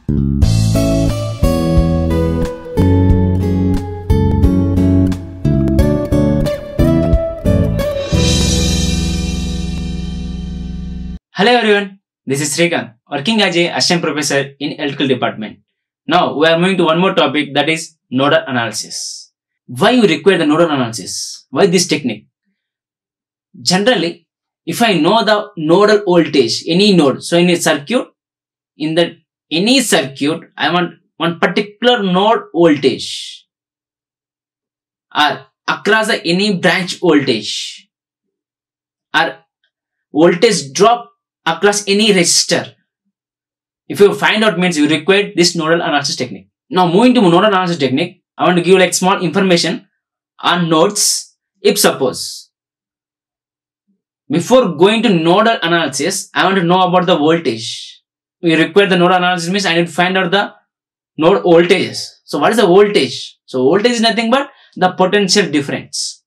Hello everyone, this is Srikanth, working as a assistant professor in electrical department. Now we are moving to one more topic, that is nodal analysis. Why you require the nodal analysis? Why this technique? Generally, if I know the nodal voltage, any node, so in a circuit, any circuit, I want one particular node voltage or across any branch voltage or voltage drop across any resistor. If you find out means you require this nodal analysis technique. Now moving to nodal analysis technique, I want to give like small information on nodes. If suppose before going to nodal analysis, I want to know about the voltage. We require the nodal analysis means I need to find out the node voltages. So what is the voltage? So voltage is nothing but the potential difference.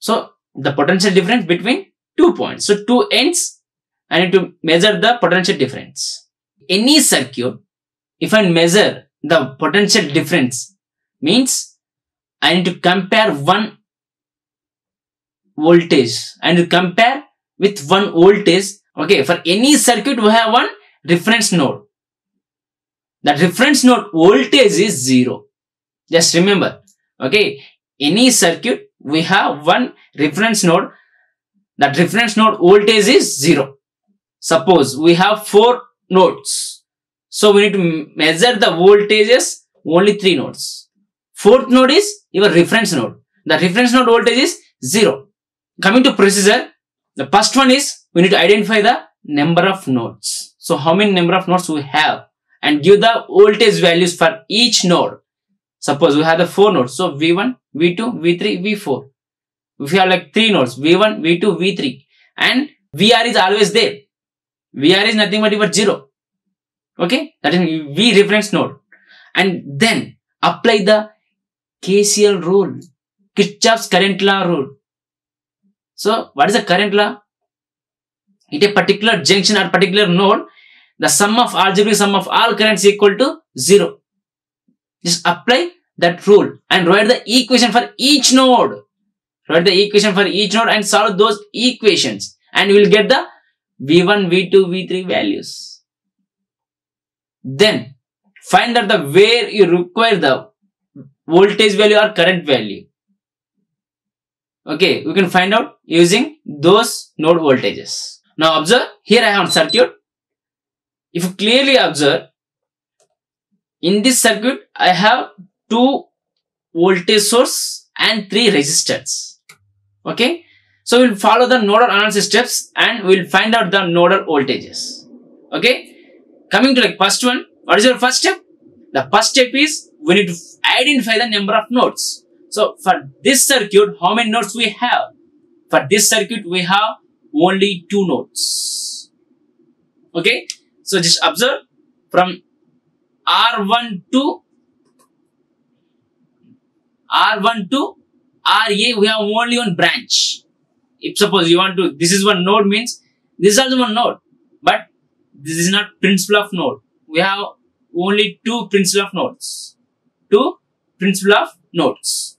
So the potential difference between 2 points. So 2 ends, I need to measure the potential difference. Any circuit, if I measure the potential difference, means I need to compare one voltage. I need to compare with one voltage. Okay, for any circuit, we have one reference node. That reference node voltage is 0. Just remember, okay, any circuit, we have one reference node. That reference node voltage is 0. Suppose we have 4 nodes. So we need to measure the voltages only 3 nodes. 4th node is your reference node. The reference node voltage is 0. Coming to procedure, the first one is we need to identify the number of nodes. So how many number of nodes we have and give the voltage values for each node. Suppose we have the 4 nodes. So V1, V2, V3, V4. If you have like 3 nodes, V1, V2, V3, and VR is always there. VR is nothing but your 0. Okay, that is V reference node. And then apply the KCL rule, Kirchhoff's current law rule. So what is the current law? At a particular junction or particular node, the sum of algebraic sum of all currents equal to 0. Just apply that rule and write the equation for each node. Write the equation for each node and solve those equations, and you will get the V1, V2, V3 values. Then find out the where you require the voltage value or current value. Okay, we can find out using those node voltages. Now observe, here I have a circuit. If you clearly observe, in this circuit I have 2 voltage source and 3 resistors. Okay, so we'll follow the nodal analysis steps and we'll find out the nodal voltages. Okay, coming to like first one, what is your first step? The first step is we need to identify the number of nodes. So for this circuit, how many nodes we have? For this circuit, we have only 2 nodes. Okay, so just observe from R1 to RA, we have only one branch. If suppose you want to, this is one node means this is also one node, but this is not principle of node. We have only 2 principle of nodes. 2 principle of nodes.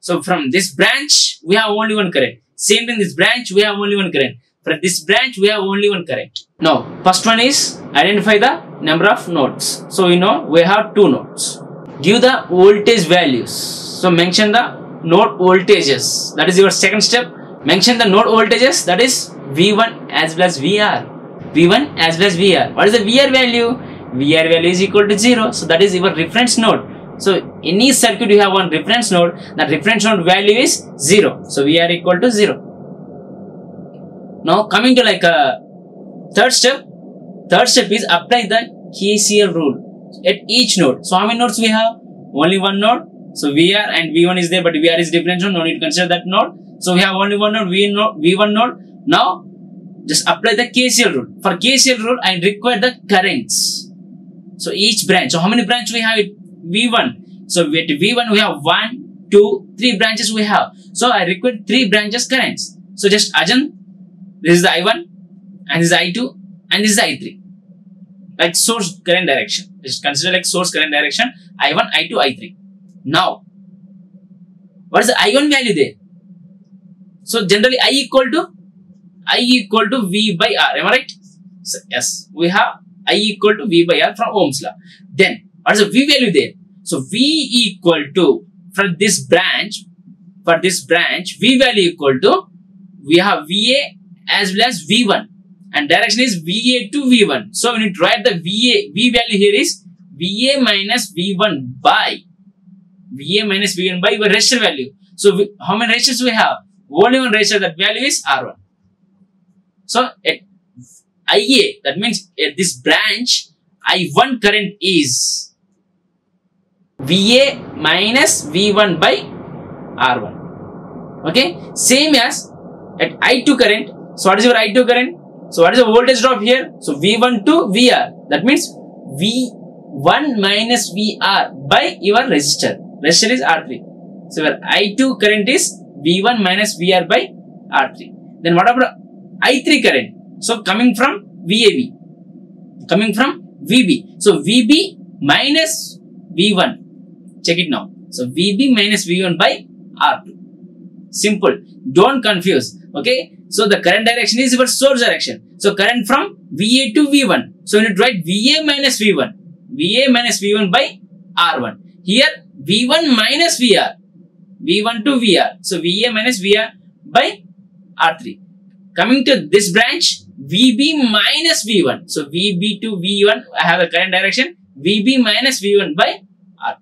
So from this branch, we have only one current. Same in this branch, we have only one current. For this branch, we have only one current. Now, first one is identify the number of nodes. So we know we have 2 nodes. Give the voltage values. So mention the node voltages. That is your second step. Mention the node voltages, that is V1 as well as VR. V1 as well as VR. What is the VR value? VR value is equal to 0. So that is your reference node. So any circuit you have one reference node, that reference node value is 0. So VR equal to 0. Now coming to like a third step. Third step is apply the KCL rule at each node. So how many nodes we have? Only one node. So VR and V1 is there, but VR is different node. No need to consider that node. So we have only one node, V1 node. Now just apply the KCL rule. For KCL rule, I require the currents. So each branch. So how many branches we have? V1. So at V1 we have 1, 2, 3 branches we have. So I require 3 branches currents. So just assume this is the I1 and this is the I2 and this is the I3. like source current direction. Just consider like source current direction I1, I2, I3. Now, what is the I1 value there? So generally I equal to V by R. Am I right? So yes, we have I equal to V by R from Ohm's law. Then what is the V value there? So V equal to, for this branch, V value equal to, we have VA as well as V1, and direction is VA to V1. So when you write the V value here is VA minus V1 by your resistor value. So how many resistors we have? Only one resistor, that value is R1. So at IA, that means at this branch, I1 current is VA minus V1 by R1. Okay, same as at I2 current. So what is your I2 current? So what is the voltage drop here? So V1 to VR. That means V1 minus VR by your resistor. Resistor is R3. So your I2 current is V1 minus VR by R3. Then what about I3 current? So coming from VAB. So VB minus V1. Check it now. So VB minus V1 by R2. Simple. Don't confuse. Okay. So the current direction is your source direction. So current from VA to V1. So when you write VA minus V1 by R1. Here V1 minus VR. V1 to VR. So VA minus VR by R3. Coming to this branch, VB minus V1. So VB to V1, I have the current direction. VB minus V1 by R2.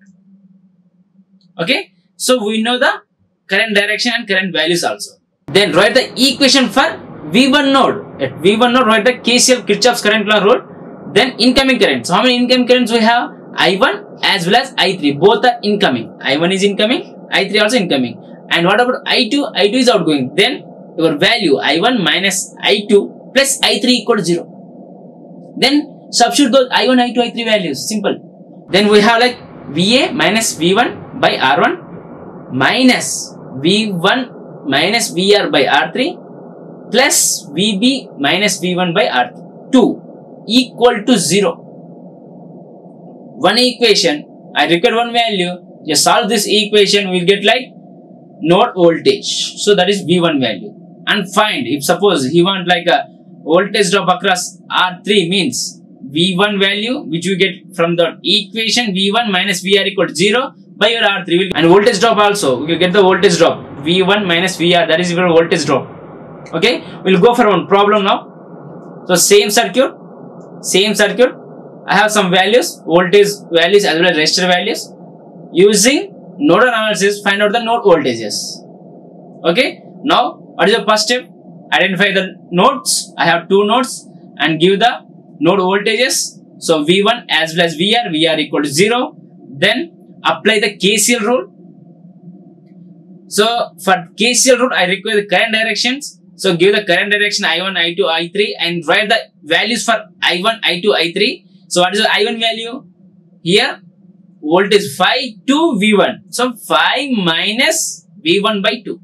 Okay. So we know the current direction and current values also. Then write the equation for V1 node. At V1 node, write the KCL, Kirchhoff's current law rule. Then incoming current. So how many incoming currents we have? I1 as well as I3. Both are incoming. I1 is incoming, I3 also incoming. And what about I2? I2 is outgoing. Then your value I1 minus I2 plus I3 equal to 0. Then substitute those I1, I2, I3 values. Simple. Then we have like VA minus V1 by R1 minus V1 minus VR by R3 plus VB minus V1 by R2 equal to 0. One equation, I require one value. Just solve this equation, we will get like node voltage. So that is V1 value. And find, if suppose he want like a voltage drop across R3 means V1 value, which you get from the equation V1 minus VR equal to 0 by your R3. And voltage drop also, we will get the voltage drop V1 minus VR, that is your voltage drop. Okay, we'll go for one problem now. So same circuit. I have some values, voltage values as well as resistor values. Using nodal analysis, find out the node voltages. Okay, now what is the first step? Identify the nodes. I have two nodes and give the node voltages. So V1 as well as VR equal to 0. Then apply the KCL rule. So for KCL rule, I require the current directions. So give the current direction I1, I2, I3 and write the values for I1, I2, I3. So what is the I1 value? Here voltage 5 to V1. So 5 minus V1 by 2.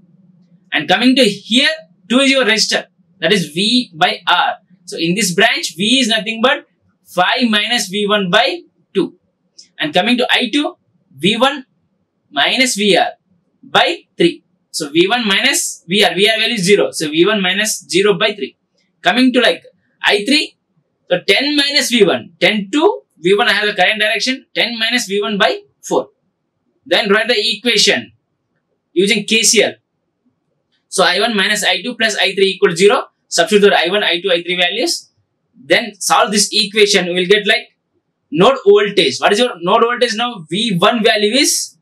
And coming to here, 2 is your resistor. That is V by R. So in this branch, V is nothing but 5 minus V1 by 2. And coming to I2, V1 minus VR by 3. So V1 minus VR value is 0. So V1 minus 0 by 3. Coming to like I3, so 10 minus V1. 10 to V1 I have the current direction. 10 minus V1 by 4. Then write the equation using KCL. So I1 minus I2 plus I3 equal to 0. Substitute the I1, I2, I3 values. Then solve this equation. We will get like node voltage. What is your node voltage now? V1 value is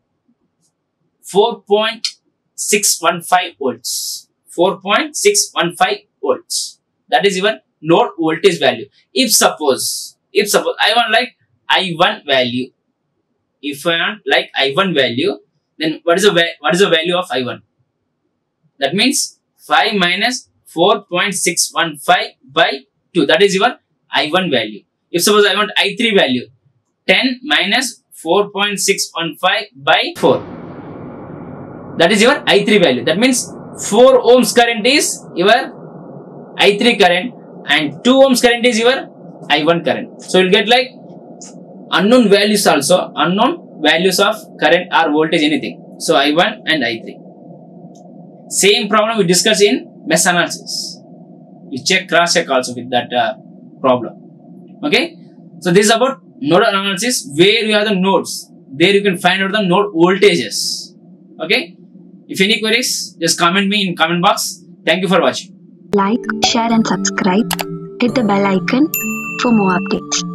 4.615 volts. 4.615 volts. That is your node voltage value. If suppose I want like I1 value. If I want like I1 value, then what is the value of I1? That means 5 minus 4.615 by 2. That is your I1 value. If suppose I want I3 value, 10 minus 4.615 by 4. That is your I3 value. That means 4 ohms current is your I3 current and 2 ohms current is your I1 current. So you'll get like unknown values also, unknown values of current or voltage, anything. So I1 and I3. Same problem we discussed in mesh analysis. You check, cross check also with that problem. Okay. So this is about nodal analysis, where you have the nodes. There you can find out the node voltages. Okay. If any queries, just comment me in comment box. Thank you for watching. Like, share and subscribe. Hit the bell icon for more updates.